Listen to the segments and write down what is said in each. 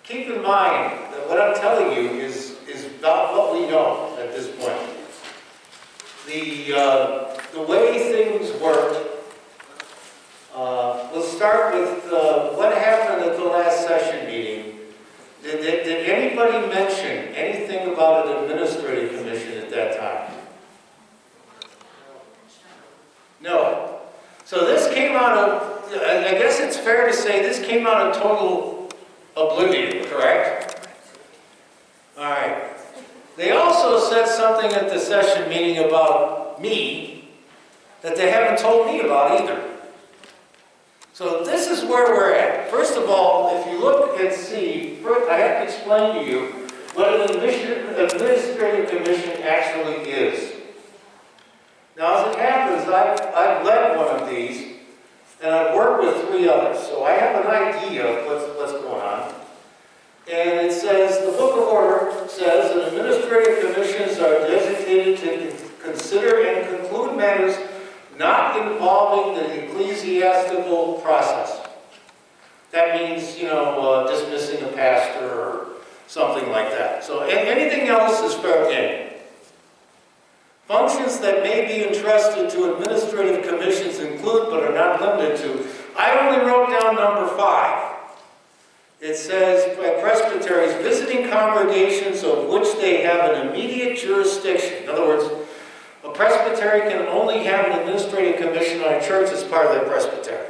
keep in mind that what I'm telling you is about what we know at this point. The way things work, we'll start with what happened at the last session meeting. Did anybody mention anything about an administrative commission at that time? No. So this came out of, I guess it's fair to say this came out of total oblivion, correct? All right. They also said something at the session meeting about me that they haven't told me about either. So this is where we're at. First of all, if you look and see, first I have to explain to you what an administrative commission actually is. Now, as it happens, I've led one of these, and I've worked with 3 others, so I have an idea of what's going on. And it says, the Book of Order says that administrative commissions are designated to consider and conclude matters not involving the ecclesiastical process. That means, dismissing a pastor or something like that. So anything else is fair game. Functions that may be entrusted to administrative commissions include, but are not limited to, I only wrote down number 5. It says, presbyteries visiting congregations of which they have an immediate jurisdiction. In other words, a presbytery can only have an administrative commission on a church as part of their presbytery.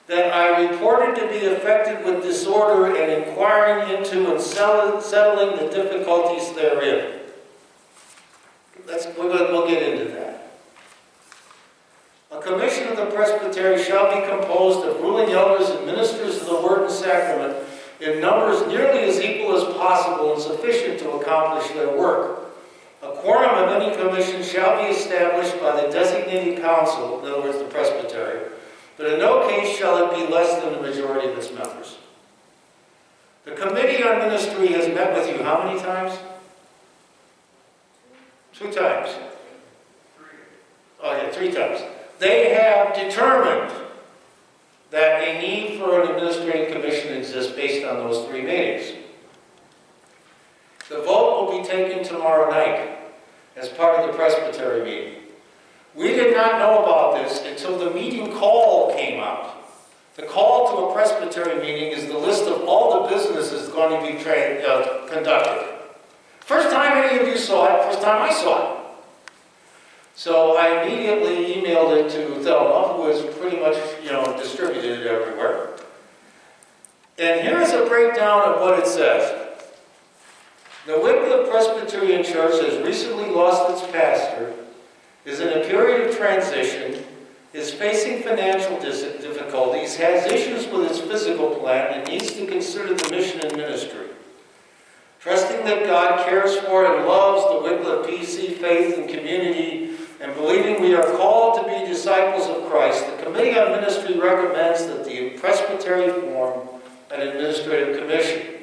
That I reported to be affected with disorder and inquiring into and settling the difficulties therein. We'll get into that. A commission of the presbytery shall be composed of ruling elders and ministers of the word and sacrament in numbers nearly as equal as possible and sufficient to accomplish their work. A quorum of any commission shall be established by the designating council, in other words, the presbytery, but in no case shall it be less than the majority of its members. The Committee on Ministry has met with you how many times? 2 times. 3. Oh yeah, 3 times. They have determined that a need for an administrative commission exists based on those 3 meetings. The vote will be taken tomorrow night as part of the presbytery meeting. We did not know about this until the meeting call came out. The call to a presbytery meeting is the list of all the businesses going to be conducted. First time any of you saw it, first time I saw it. So I immediately emailed it to Thelma, who has pretty much, distributed it everywhere. And here's a breakdown of what it says. The Wycliffe Presbyterian Church has recently lost its pastor, is in a period of transition, is facing financial difficulties, has issues with its physical plan, and needs to consider the mission and ministry. Trusting that God cares for and loves the Wycliffe PC faith and community, and believing we are called to be disciples of Christ, the Committee on Ministry recommends that the presbytery form an administrative commission.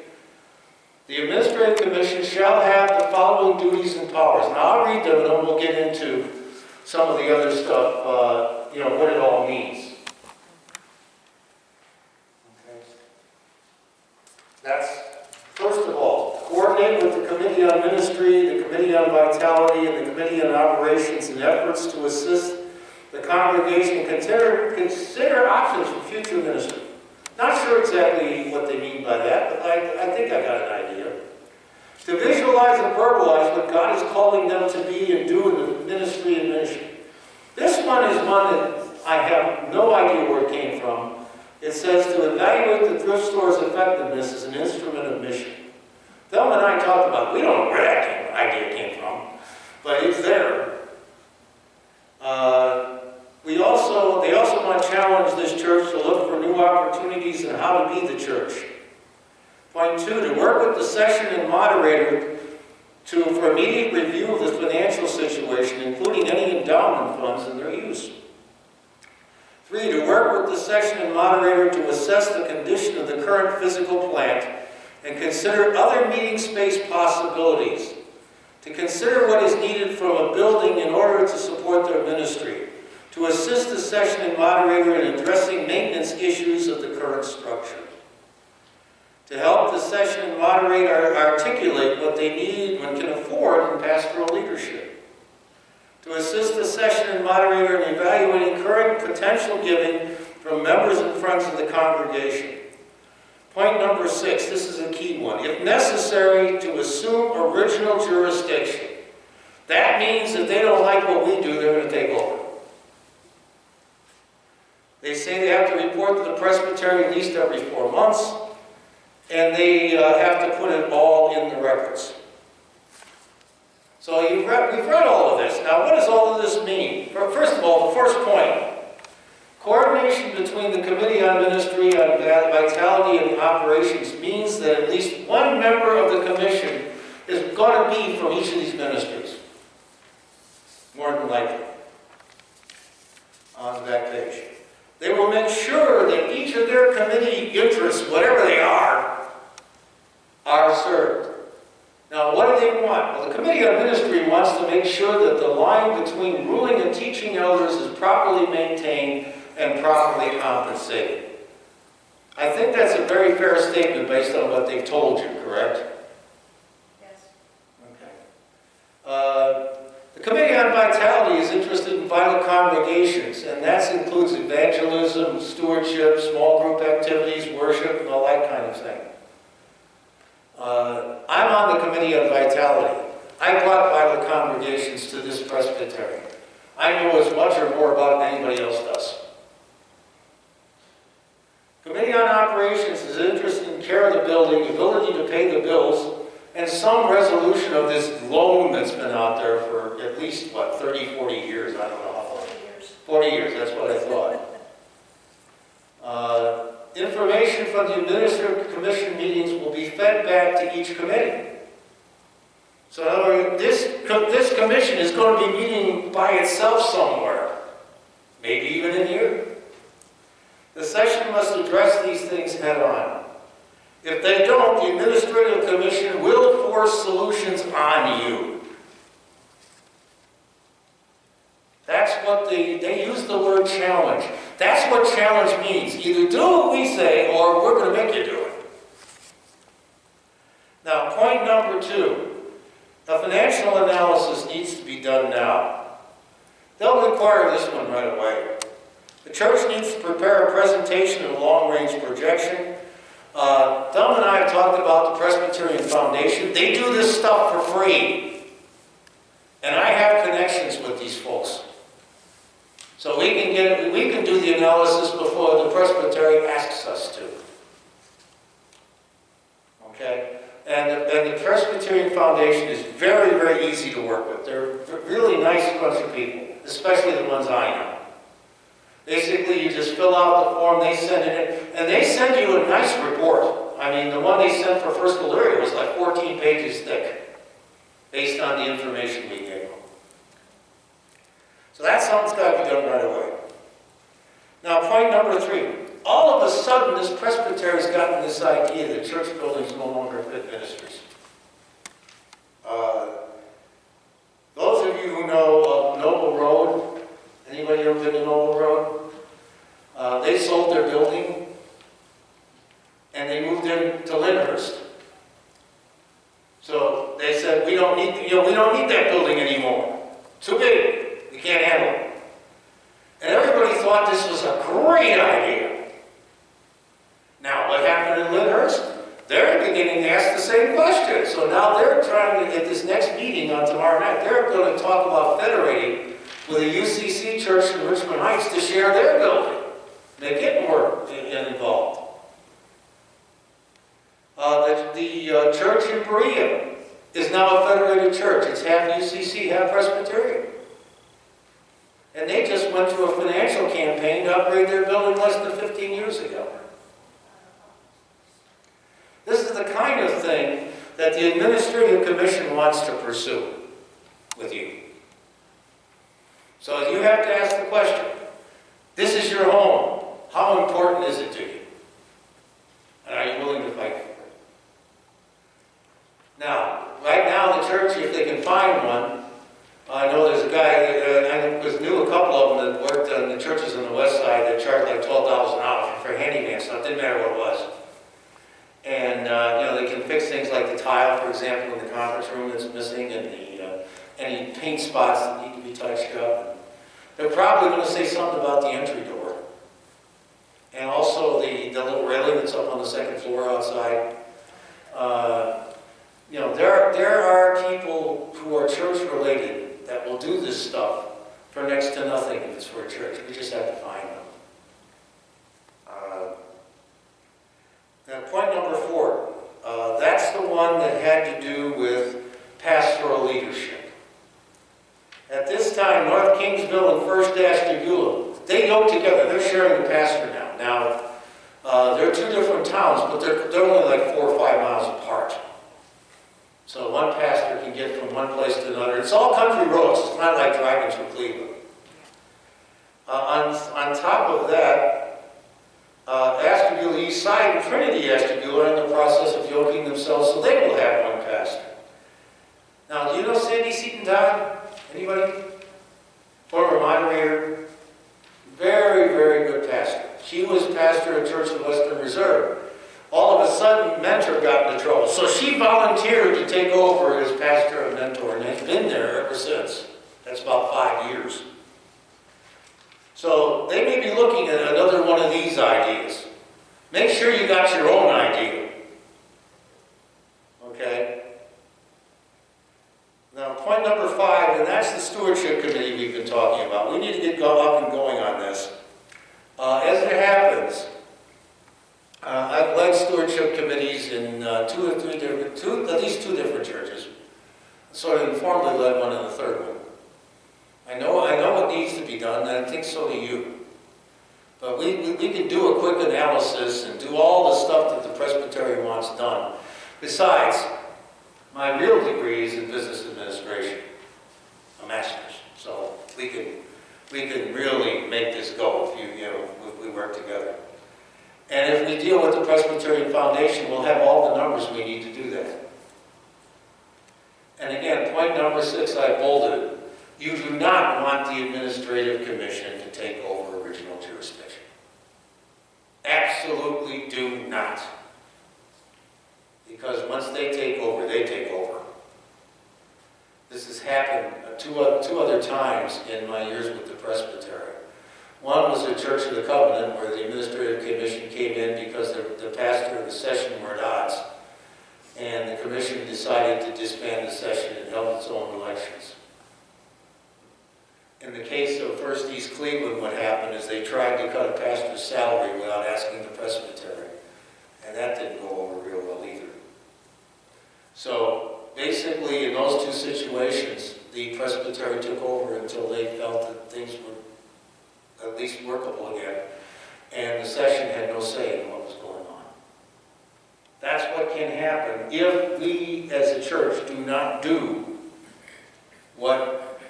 The administrative commission shall have the following duties and powers. Now I'll read them and then we'll get into some of the other stuff, what it all means. Okay. That's, first of all, coordinate with the Committee on Ministry, the Committee on Vitality, and the Committee on Operations in efforts to assist the congregation consider options for future ministry. Not sure exactly what they mean by that, but I think I got an idea. To visualize and verbalize what God is calling them to be and do in the ministry and mission. This one is one that I have no idea where it came from. It says to evaluate the thrift store's effectiveness as an instrument of mission. Thelma and I talked about it. We don't know where that idea came from, but it's there. They also want to challenge this church to look for new opportunities and how to be the church. Point 2, to work with the session and moderator for immediate review of the financial situation, including any endowment funds and their use. 3, to work with the session and moderator to assess the condition of the current physical plant and consider other meeting space possibilities. To consider what is needed from a building in order to support their ministry. To assist the session and moderator in addressing maintenance issues of the current structure. to help the session moderator articulate what they need and can afford in pastoral leadership, to assist the session moderator in evaluating current potential giving from members and friends of the congregation. Point number 6, this is a key one. If necessary, to assume original jurisdiction. That means if they don't like what we do, they're going to take over. They say they have to report to the presbytery at least every 4 months, and they have to put it all in the records. So we've read all of this. Now, what does all of this mean? First of all, the first point. Coordination between the Committee on Ministry on Vitality and Operations means that at least one member of the commission is going to be from each of these ministries. More than likely. On the back page. They will make sure that each of their committee interests, whatever they are served. Now, what do they want? Well, the Committee on Ministry wants to make sure that the line between ruling and teaching elders is properly maintained and properly compensated. I think that's a very fair statement based on what they've told you, correct? Yes. Okay. The Committee on Vitality is interested in vital congregations, and that includes evangelism, stewardship, small group activities, worship, and all that kind of thing. I'm on the Committee on Vitality. I brought vital congregations to this presbytery. I know as much or more about it than anybody else does. Committee on Operations is interested in care of the building, ability to pay the bills, and some resolution of this loan that's been out there for at least, 30, 40 years? I don't know how long. 40 years. 40 years, that's what I thought. Information from the Administrative Commission meetings will be fed back to each committee. So in other words, this commission is going to be meeting by itself somewhere, maybe even in here. The session must address these things head on. If they don't, the Administrative Commission will force solutions on you. That's what they use the word challenge. That's what challenge means. Either do what we say or we're going to make you do it. Now, point number 2. A financial analysis needs to be done now. They'll require this one right away. The church needs to prepare a presentation and a long-range projection. Dom and I have talked about the Presbyterian Foundation. They do this stuff for free. And I have connections with these folks. So we can do the analysis before the Presbytery asks us to. Okay? And the Presbyterian Foundation is very, very easy to work with. They're a really nice bunch of people, especially the ones I know. Basically, you just fill out the form, they send it in, and they send you a nice report. I mean, the one they sent for First Illyria was like 14 pages thick, based on the information we gave them. So that's something that's got to be done right away. Now, point number 3. All of a sudden, this presbytery's gotten this idea that church buildings no longer fit ministries. Those of you who know Noble Road, anybody ever been to Noble Road? They sold their building, and they moved into Lyndhurst. So they said, we don't need that building anymore. Too big. We can't handle it. And everybody thought this was a great idea. Now, what happened in Lyndhurst? They're beginning to ask the same question. So now they're trying to, at this next meeting on tomorrow night, they're going to talk about federating with a UCC church in Richmond Heights to share their building. Make it more involved. The church in Berea is now a federated church. It's half UCC, half Presbyterian. And they just went through a financial campaign to upgrade their building less than 15 years ago. This is the kind of thing that the Administrative Commission wants to pursue with you. So you have to ask the question, this is your home. How important is it to you? And are you willing to fight for it? Now, right now the church, if they can find one, I know there's a guy, I knew a couple of them that worked on the churches on the west side that charged like $12 an hour for handyman stuff. Didn't matter what it was. And And, they can fix things like the tile, for example, in the conference room that's missing, and any paint spots that need to be touched up. They're probably going to say something about the entry door. And also the little railing that's up on the second floor outside. There are people who are church-related that will do this stuff for next to nothing if it's for a church. We just have to find them. Now, point number 4. That's the one that had to do with pastoral leadership. At this time, North Kingsville and First Ashtabula, they go together. They're sharing the pastor now. Now, they're 2 different towns, but they're only like 4 or 5 miles apart. So one pastor can get from one place to another. It's all country roads. It's not like driving through Cleveland. On top of that, Ashtabula East Side and Trinity Ashtabula are in the process of yoking themselves, so they will have one pastor. Now, do you know Sandy Seton Todd? Anybody? Former moderator. Very, very good pastor. She was pastor at Church of the Western Reserve. All of a sudden, Mentor got into trouble. So she volunteered to take over as pastor of Mentor, and has been there ever since. That's about 5 years. So they may be looking at another one of these ideas. Make sure you got your own idea. Okay? Now, point number 5, and that's the stewardship committee we've been talking about. We need to get up and going on this. As it happens, I've led stewardship committees in at least two different churches. Sort of informally led one in the third one. I know what needs to be done, and I think so do you. But we can do a quick analysis and do all the stuff that the Presbytery wants done. Besides, my real degree is in business administration, a master's. So we can really make this go if we work together. And if we deal with the Presbyterian Foundation, we'll have all the numbers we need to do that. And again, point number 6, I bolded. You do not want the Administrative Commission to take over original jurisdiction. Absolutely do not. Because once they take over, they take over. This has happened two other times in my years with the Presbytery. One was at Church of the Covenant, where the Administrative Commission came in because the pastor and the session were at odds. And the commission decided to disband the session and held its own elections. In the case of First East Cleveland, what happened is they tried to cut a pastor's salary without asking the Presbytery. And that didn't go over real well either. So basically, in those 2 situations, the Presbytery took over until they felt that things were at least workable again. And the session had no say in what was going on. That's what can happen if we, as a church, do not do what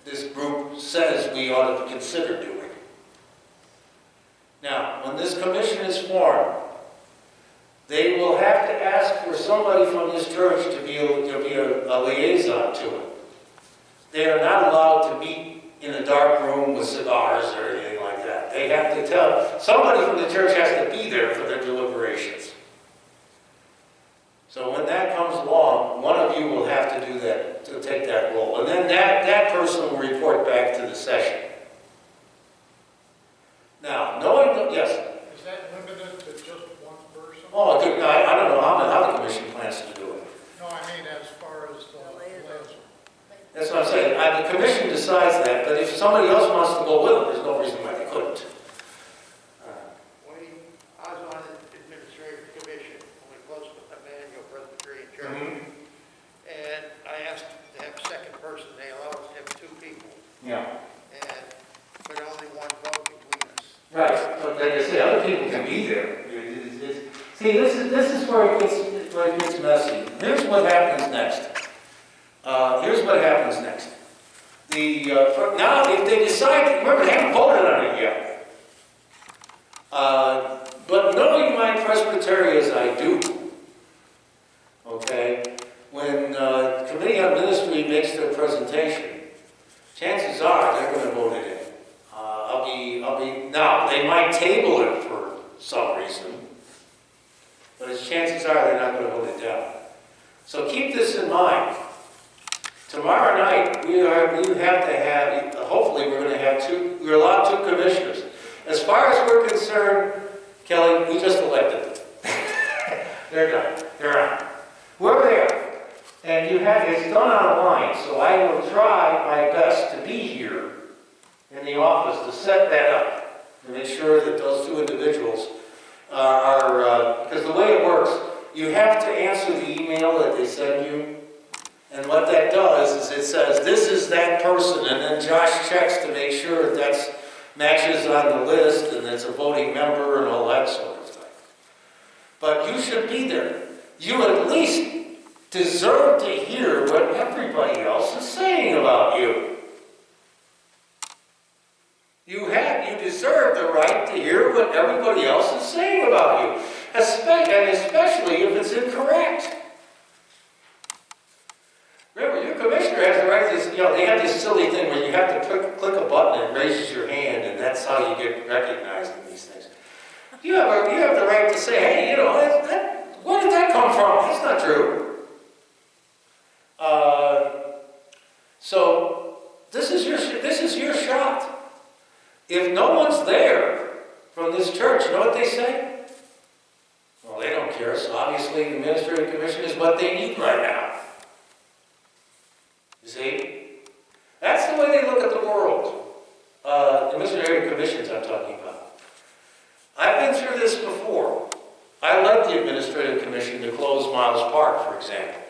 this group says we ought to consider doing. Now, when this commission is formed, they will have to ask for somebody from this church to be a liaison to it. They are not allowed to meet in a dark room with cigars or anything like that. They have to tell, somebody from the church has to be there for their deliberations. So when that comes along, one of you will have to do that, to take that role. And then that person will report back to the session. Now, yes? Is that limited to just one person? Oh, I don't know how the commission plans to do it. No, I mean as far as the liaison. That's what I'm saying. The commission decides that, but if somebody else wants to go with them, there's no reason why they couldn't. I was on the administrative commission when we closed with Emmanuel Presbyterian Church. Mm-hmm. And I asked to have a second person. They allowed us to have 2 people. Yeah. But only one vote between us. Right. But like I say, other people can be there. See, this is where it gets messy. Here's what happens next. Now, if they decide, remember, they haven't voted on it yet. But knowing my Presbytery as I do, okay, when the Committee on Ministry makes their presentation, chances are they're going to vote it in. Now, they might table it for some reason, but its chances are they're not going to vote it down. So keep this in mind. Tomorrow night, we have to have, hopefully we're going to have we're allowed 2 commissioners. As far as we're concerned, Kelly, we just elected them. They're done. They're out. Whoever they are. And it's done online, so I will try my best to be here in the office to set that up, to make sure that those 2 individuals because the way it works, you have to answer the email that they send you, and what that does is it says, this is that person, and then Josh checks to make sure that matches on the list, and it's a voting member, and all that sort of thing. But you should be there. You at least deserve to hear what everybody else is saying about you. You deserve the right to hear what everybody else is saying about you, especially if it's incorrect. Remember, your commissioner has the right to, they have this silly thing where you have to click a button and it raises your hand, and that's how you get recognized in these things. You have the right to say, hey, where did that come from? That's not true. So this is your shot. If no one's there from this church, you know what they say? Well, they don't care, so obviously the administrative commission is what they need right now. You see? That's the way they look at the world. Administrative commissions I'm talking about. I've been through this before. I led the administrative commission to close Miles Park, for example.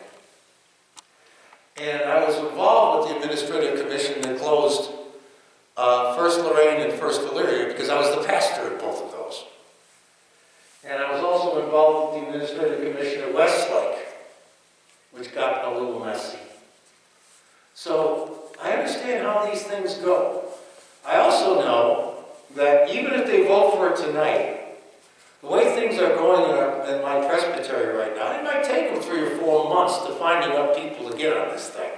And I was involved with the administrative commission that closed First Lorraine and First Elyria because I was the pastor at both of those. And I was also involved with the administrative commission at Westlake, which got a little messy. So I understand how these things go. I also know that even if they vote for it tonight, the way things are going in my presbytery right now, it might take them 3 or 4 months to find enough people to get on this thing.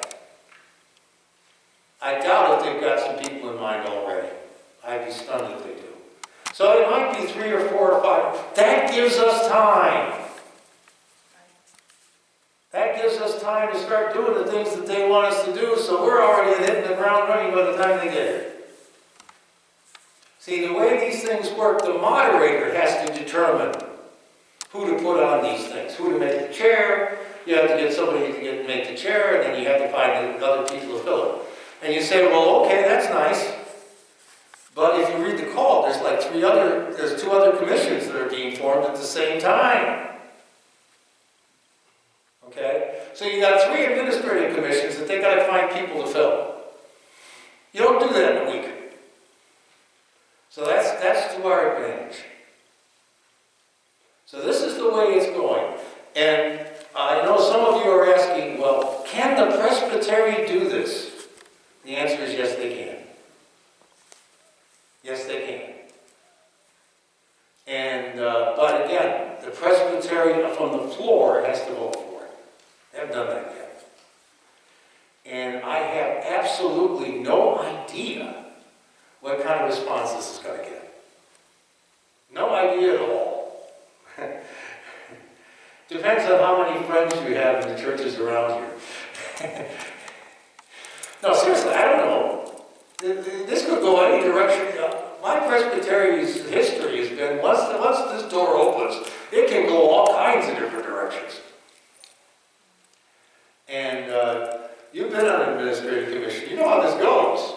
I doubt if they've got some people in mind already. I'd be stunned if they do. So it might be 3 or 4 or 5. That gives us time. That gives us time to start doing the things that they want us to do, so we're already hitting the ground running by the time they get here. See, the way these things work, the moderator has to determine who to put on these things, who to make the chair. You have to get somebody to make the chair, and then you have to find other people to fill it. And you say, well, okay, that's nice. But if you read the call, there's 2 other commissions that are being formed at the same time. Okay? So you got 3 administrative commissions that they got to find people to fill. You don't do that in a week. So that's to our advantage. So this is the way it's going. And I know some of you are asking, well, can the presbytery do this? The answer is yes, they can. Yes, they can. And, but again, the presbytery from the floor has to vote for it. They haven't done that yet. And I have absolutely no idea what kind of response this is going to get. No idea at all. Depends on how many friends you have in the churches around here. No, seriously, I don't know. This could go any direction. My presbytery's history has been, once this door opens, it can go all kinds of different directions. And you've been on an administrative commission. You know how this goes.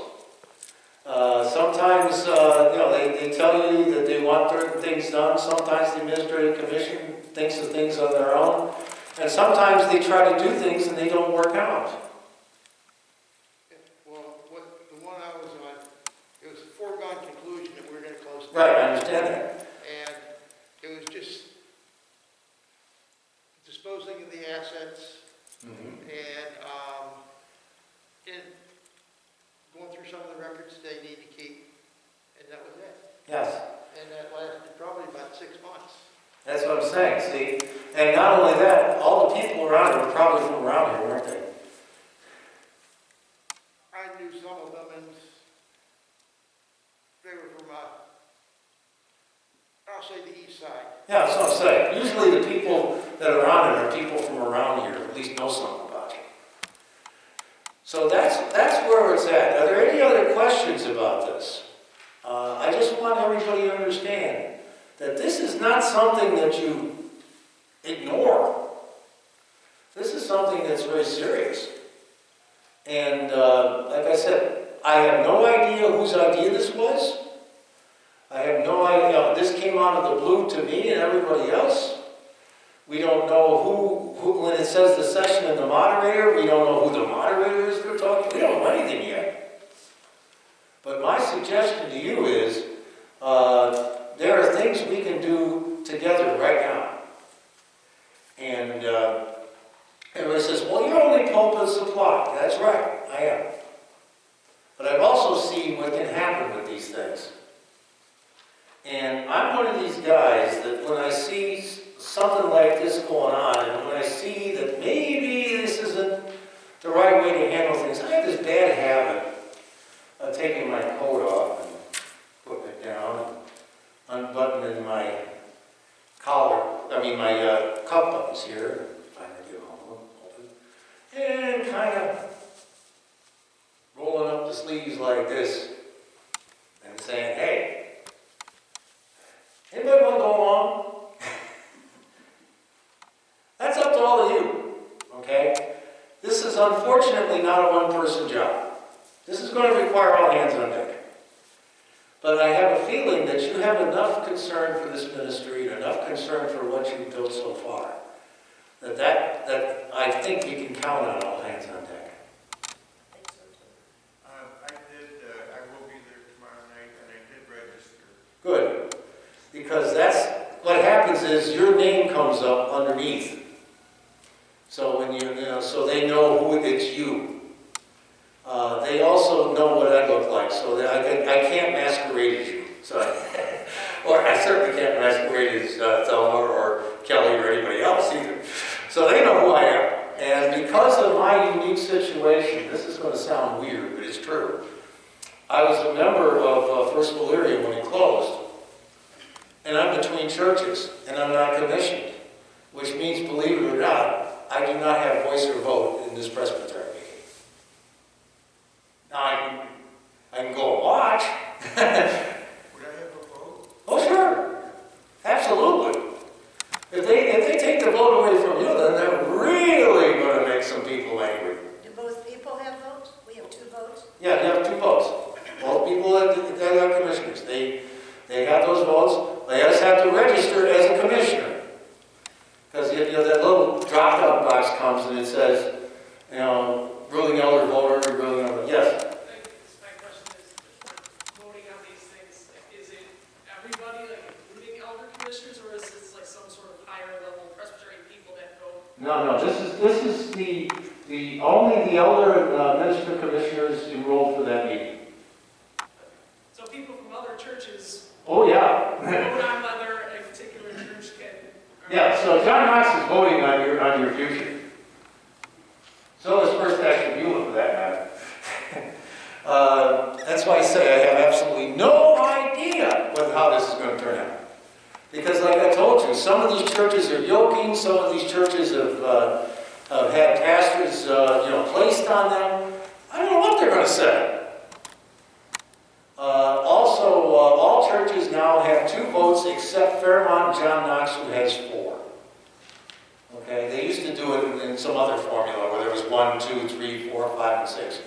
Sometimes, they tell you that they want certain things done. Sometimes the administrative commission thinks of things on their own. And sometimes they try to do things and they don't work out. Well, the one I was on, it was a foregone conclusion that we were going to close. Right, I understand that. And it was just disposing of the assets and going through some of the records they need to keep, and that was it. Yes. And that lasted probably about 6 months. That's what I'm saying, see? And not only that, all the people around here were probably from around here, weren't they? I knew some of them, and they were from, I'll say say the east side. Yeah, that's what I'm saying. Usually the people that are on it are people from around here, at least know something about it. So that's where it's at. Are there any other questions about this? I just want everybody to understand that this is not something that you ignore. This is something that's very serious. And like I said, I have no idea whose idea this was. I have no idea. This came out of the blue to me and everybody else. We don't know who when it says the session and the moderator, we don't know who the moderator is they're talking. We don't know anything yet. But my suggestion to you is, there are things we can do together right now. And everybody says, well, you're only pulpit supply. That's right, I am. But I've also seen what can happen with these things. And I'm one of these guys that when I see something like this going on, and when I see that maybe this isn't the right way to handle things, I have this bad habit of taking my coat off and putting it down, and unbuttoning my collar, my cuff buttons here, finally get home, open, and kind of rolling up the sleeves like this, and saying, hey, anybody want to go along? That's up to all of you, okay? This is unfortunately not a one-person job. This is going to require all hands on deck. But I have a feeling that you have enough concern for this ministry and enough concern for what you've built so far that I think you can count on all hands on deck. I will be there tomorrow night, and I did register. Good, because that's what happens is your name comes up underneath. So when so they know who it's you. They also know what I look like, so that I can't masquerade as you. So, or I certainly can't masquerade as Thelma or Kelly or anybody else either. So they know who I am. And because of my unique situation, this is going to sound weird, but it's true. I was a member of First Valerian when it closed. And I'm between churches, and I'm not commissioned, which means, believe it or not, I do not have voice or vote in this presbytery meeting. Now, I can go and watch. Would I have a vote? Oh, sure. Absolutely. If they take the vote away from you, then they're really going to make some people angry. Do both people have votes? We have 2 votes? Yeah, you have 2 votes. Both people that are commissioners, they have those votes. They just have to register as a commissioner. Because that little drop-down box comes and it says, ruling elder voter, ruling elder. Yes? My question is, voting on these things, is it everybody, like including elder commissioners, or is this like some sort of higher level Presbyterian people that vote? No. This is the only the elder minister commissioners enrolled for that meeting. So people from other churches Oh yeah. vote on whether a particular church can. Yeah. So John Knox is voting on your future. So is First National Beulah, for that matter. That's why I say I have absolutely no idea how this is going to turn out. Because like I told you, some of these churches are yoking, some of these churches have had pastors placed on them. I don't know what they're going to say. Also, all churches now have 2 votes except Fairmont and John Knox, who has 4. Okay, they used to do it in some other formula where there was 1, 2, 3, 4, 5, and 6.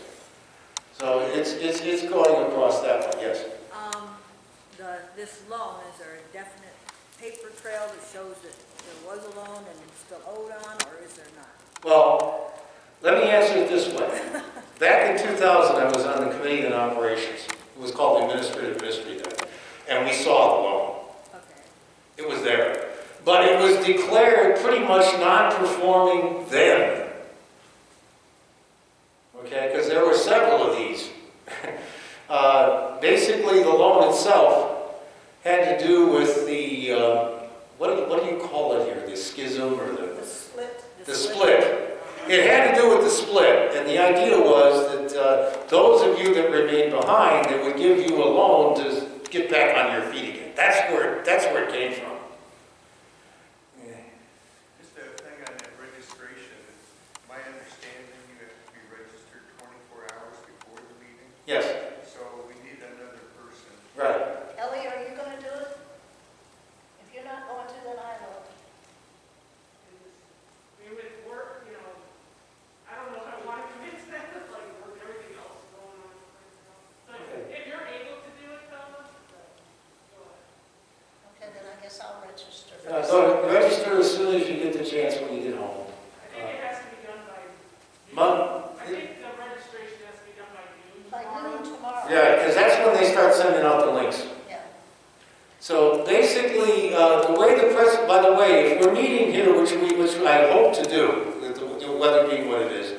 So it's going across that way. Yes. This loan, is there a definite paper trail that shows that there was a loan and it's still owed on, or is there not? Well, let me answer it this way. Back in 2000, I was on the Committee on Operations. It was called the Administrative Ministry then, and we saw the loan. Okay. It was there. But it was declared pretty much non-performing then. Okay, because there were several of these. Basically, the loan itself had to do with the, what do you call it here? The schism or the split? The split. It had to do with the split, and the idea was that those of you that remained behind, they would give you a loan to get back on your feet again. That's where it came from. Yeah. Just a thing on that registration, my understanding, you have to be registered 24 hours before the meeting, Yes, so we need another person. right. Ellie, are you gonna do it? If you're not going to, then I will. I mean, with work, you know, I don't know if I want to commit to that, with like work, everything else going on. But if you're able to do it, Thelma, go ahead. Okay, then I guess I'll register. So register as soon as you get the chance when you get home. I think it has to be done by. Month. I think the registration has to be done by noon By tomorrow. noon tomorrow. Yeah, because that's when they start sending out the links. Yeah. So basically, the way the press, by the way, if we're meeting here, which I hope to do, the weather being what it is,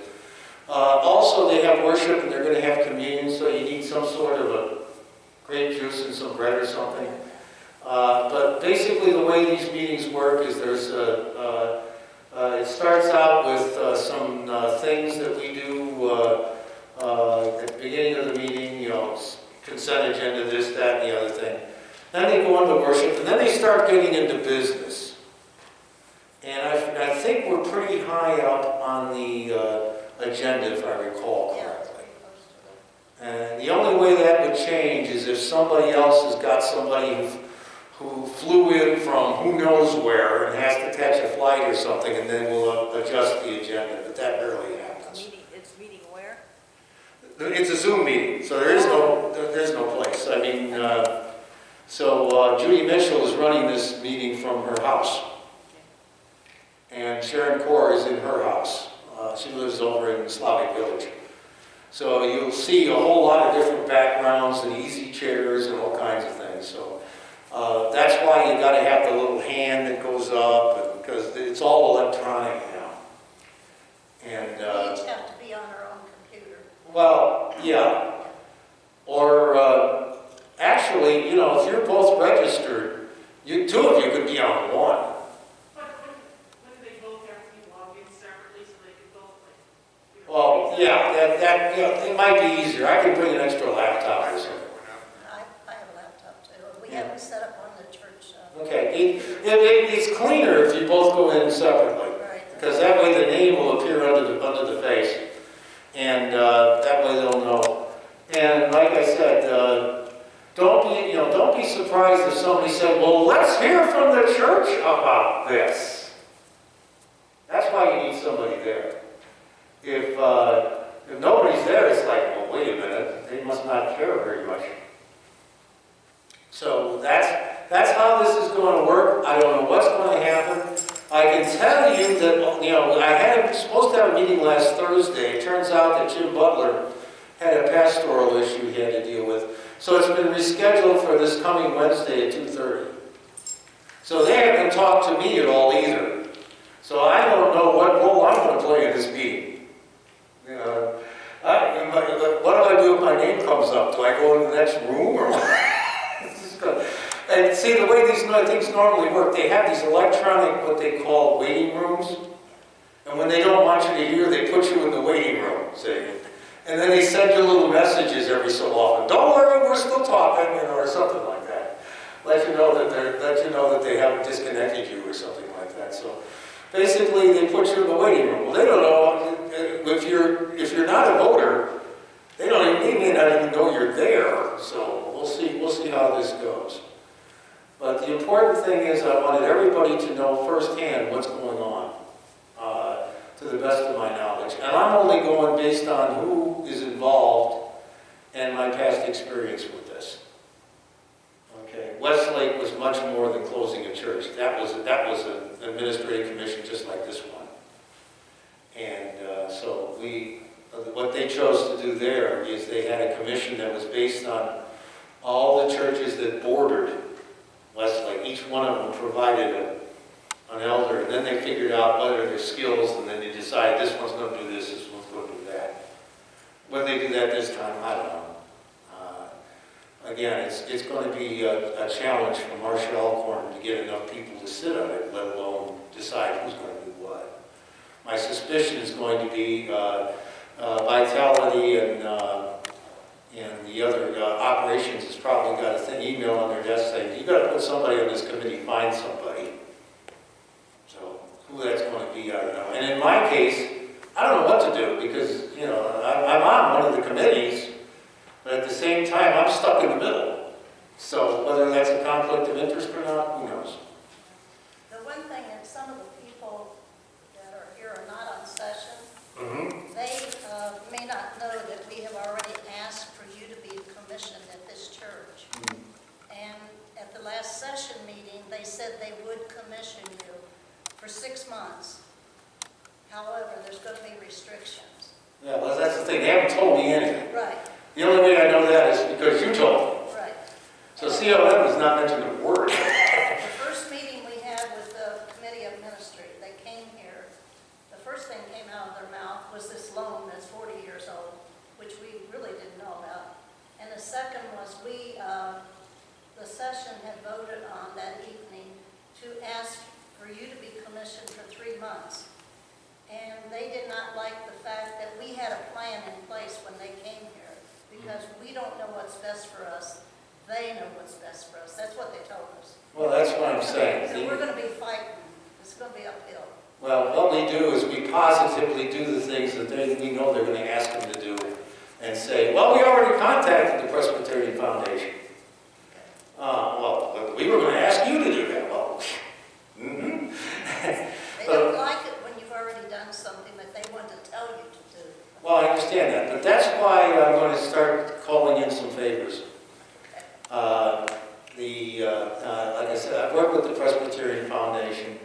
also they have worship and they're going to have communion, so you need some sort of a grape juice and some bread or something. But basically the way these meetings work is there's it starts out with some things that we do at the beginning of the meeting, you know, consent agenda, this, that, and the other thing. Then they go into worship, and then they start getting into business. And I think we're pretty high up on the agenda, if I recall correctly. And the only way that would change is if somebody else has got somebody who flew in from who knows where and has to catch a flight or something, and then we'll adjust the agenda, but that rarely happens. It's meeting where? It's a Zoom meeting, so there's no place. I mean, so Judy Mitchell is running this meeting from her house. And Sharon Core is in her house. She lives over in Slavic Village. So you'll see a whole lot of different backgrounds and easy chairs and all kinds of things. So that's why you got to have the little hand that goes up, because it's all electronic now. And We each have to be on our own computer. well, yeah. Or actually, you know, if you're both registered, two of you could be on one. But when they both have to be logged in separately so they can both like, you know. Well, yeah, it might be easier. I could bring an extra laptop or something. I have a laptop too. We Yeah. haven't set up on the church. Okay, it's cleaner if you both go in separately, Right. because that way the name will appear under the face, and that way they'll know. And like I said, don't be surprised if somebody said, "Well, let's hear from the church about this." That's why you need somebody there. If nobody's there, it's like, well, wait a minute, they must not care very much. So that's how this is going to work. I don't know what's going to happen. I can tell you that, you know, I supposed to have a meeting last Thursday. It turns out that Jim Butler had a pastoral issue he had to deal with. So it's been rescheduled for this coming Wednesday at 2:30. So they haven't talked to me at all either. So I don't know what role I'm going to play in this meeting. What do I do if my name comes up? Do I go into the next room or what? And see, the way these things normally work, they have these electronic, what they call waiting rooms. And when they don't want you to hear, they put you in the waiting room, see? And then they send you little messages every so often. Don't worry, we're still talking, you know, or something like that. Let you know that they haven't disconnected you or something like that. So basically, they put you in the waiting room. Well, they don't know if you're not a voter. They may not even know you're there. So we'll see how this goes. But the important thing is, I wanted everybody to know firsthand what's going on, to the best of my knowledge. And I'm only going based on who is involved and my past experience with this. Okay, Westlake was much more than closing a church. That was an administrative commission just like this one. And so what they chose to do there is they had a commission that was based on all the churches that bordered Westlake. Each one of them provided an elder, and then they figured out what are their skills, and then they decided this one's going to do this one's going to do that. Whether they do that this time, I don't know. Again, it's going to be a challenge for Marcia Alcorn to get enough people to sit on it, let alone decide who's going to do what. My suspicion is going to be Vitality and And the other operations has probably got a thing, email on their desk saying, you gotta put somebody on this committee, find somebody. So who that's gonna be, I don't know. And in my case, I don't know what to do because, you know, I'm on one of the committees, but at the same time, I'm stuck in the middle. So whether that's a conflict of interest or not, who knows? The one thing that some of the people that are here are not on session, Mm-hmm. they may not know that we have already asked for you to be commissioned at this church. And at the last session meeting, they said they would commission you for 6 months. However, there's going to be restrictions. Yeah, well, that's the thing. They haven't told me anything. Right, The only way I know that is because you told me. right. So CLM has not mentioned a word. The first meeting we had with the committee of ministry, they came here. The first thing came out of their mouth was this loan that's 40 years old, which we really didn't know about. And the second was the session had voted on that evening to ask for you to be commissioned for 3 months. And they did not like the fact that we had a plan in place when they came here, because we don't know what's best for us. They know what's best for us. That's what they told us. Well, that's what I'm saying. So we're going to be fighting. It's going to be uphill. Well, what we do is we positively do the things that we know they're going to ask them to do and say, well, we already contacted the Presbyterian Foundation. Well, we were going to ask you to do that. Well, mm-hmm. They don't like it when you've already done something that they want to tell you to do. Well, I understand that, but that's why I'm going to start calling in some favors. Like I said, I've worked with the Presbyterian Foundation,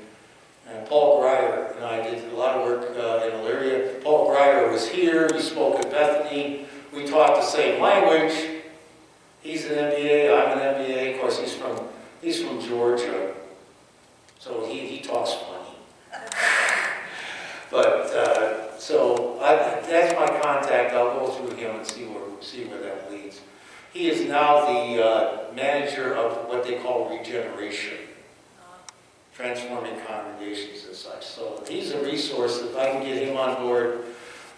and Paul Grier and I did a lot of work in Elyria. Paul Grier was here, he spoke at Bethany, we talked the same language. He's an MBA, I'm an MBA, of course he's from Georgia, so he talks funny. But, that's my contact, I'll go through him and see where that leads. He is now the manager of what they call regeneration, transforming congregations and such. So he's a resource. If I can get him on board,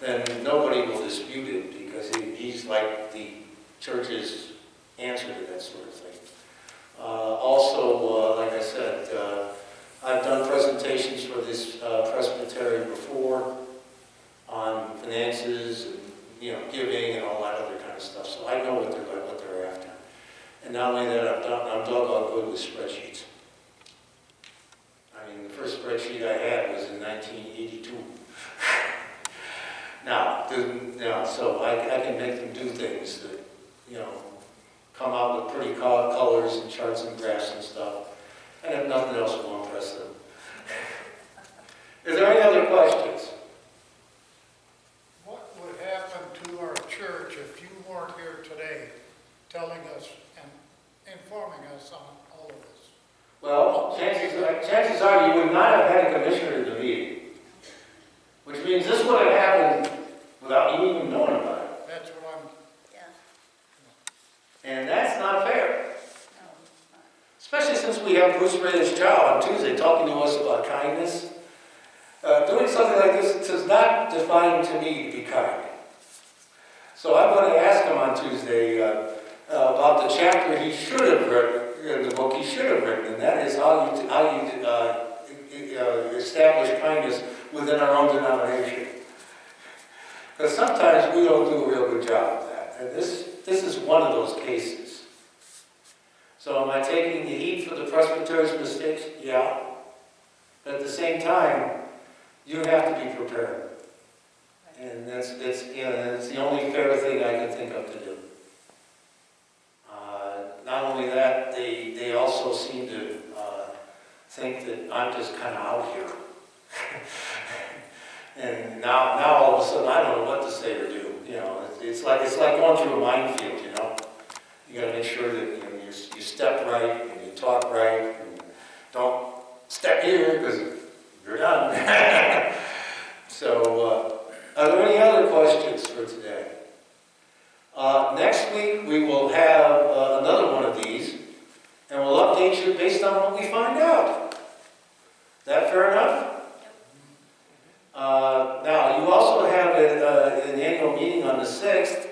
then nobody will dispute it because he's like the church's answer to that sort of thing. Also, like I said, I've done presentations for this presbytery before on finances and giving and all that other kind of stuff. So I know what they're after. And not only that, I'm doggone good with spreadsheets. I mean, the first spreadsheet I had was in 1982. So I can make them do things that, come out with pretty colors and charts and graphs and stuff. And if nothing else, will impress them. Is there any other questions? What would happen to our church if you weren't here today telling us and informing us on all of this? Well, chances are you would not have had a commissioner in the meeting. Which means this would have happened without you even knowing about it. That's what I'm, Yeah. And that's not fair. No, not. Especially since we have Bruce Reyes Chow on Tuesday talking to us about kindness. Doing something like this does not define to me to be kind. So I'm going to ask him on Tuesday about the chapter he should have written, in the book he should have written, and that is how you establish kindness within our own denomination. Because sometimes we don't do a real good job of that. And this is one of those cases. So am I taking the heat for the presbytery's mistakes? Yeah. But at the same time, you have to be prepared. And that's the only fair thing I can think of to do. Not only that, they also seem to think that I'm just kind of out here. And now all of a sudden I don't know what to say or do. It's like going through a minefield. You got to make sure that you step right and you talk right and don't step here because you're done. So, are there any other questions for today? Next week we will have another one of these, and we'll update you based on what we find out. Is that fair enough? Now, you also have an annual meeting on the 6th.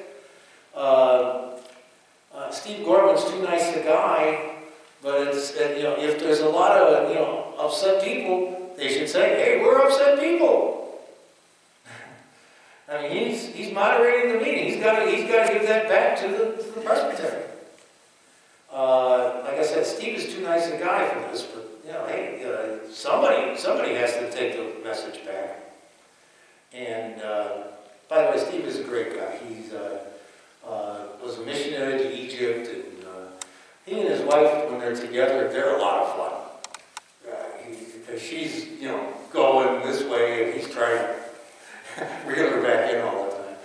Steve Gorman's too nice a guy, but it's, you know, if there's a lot of, you know, upset people, they should say, hey, we're upset people. I mean, he's moderating the meeting. He's got to give that back to the presbytery. Like I said, Steve is too nice a guy for this, but, you know, hey, somebody has to take the message back. And, by the way, Steve is a great guy. He's, was a missionary to Egypt, and he and his wife, when they're together, they're a lot of fun. Because she's, you know, going this way, and he's trying to reel her back in all the time.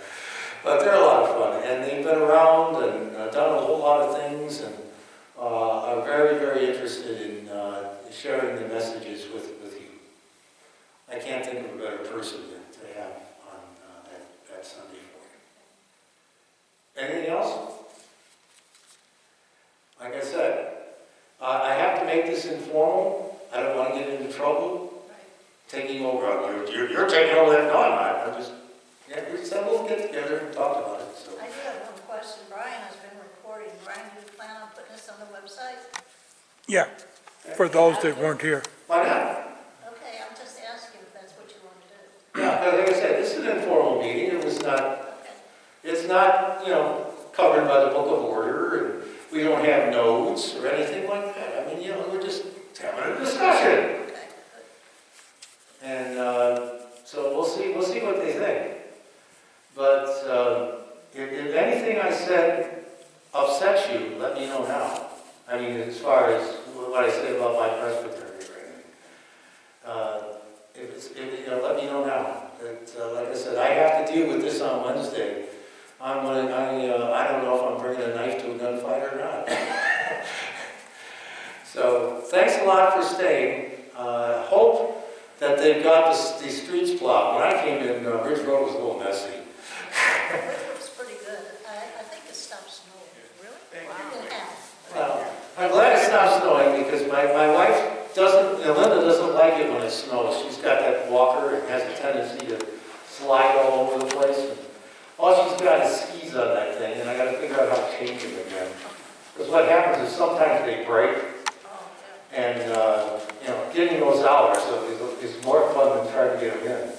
But they're a lot of fun, and they've been around and done a whole lot of things, and are very, very interested in sharing the messages with you. I can't think of a better person to have on that Sunday for you. Anything else? Like I said, I have to make this informal. I don't want to get into trouble. Taking over, you're taking over that. No, I'm not. I'm just, yeah, we just had a little get together and talked about it. So. I do have one question. Brian has been recording. Brian, do you plan on putting this on the website? Yeah, for those that weren't here. Why not? Okay, I'm just asking if that's what you want to do. Yeah, because like I said, this is an informal meeting. It was not, Okay. it's not, you know, covered by the book of order, and we don't have notes or anything like that. I mean, you know, we're just having a discussion. Okay, good. And so we'll see what they think. But if anything I said upsets you, let me know now. I mean, as far as what I said about my presbytery or anything. You know, let me know now. That, like I said, I have to deal with this on Wednesday. I don't know if I'm bringing a knife to a gunfight or not. So thanks a lot for staying. Hope that they've got the streets plowed. When I came in, Ridge Road was a little messy. It looks pretty good. I think it stopped snowing. Really? Wow. In half. Well, I'm glad it stopped snowing because my wife doesn't, Linda doesn't like it when it snows. She's got that walker and has a tendency to slide all over the place. And all she's got is skis on that thing, and I got to figure out how to change them again. Because what happens is sometimes they break, Oh, yeah. and you know, getting those out is more fun than trying to get them in.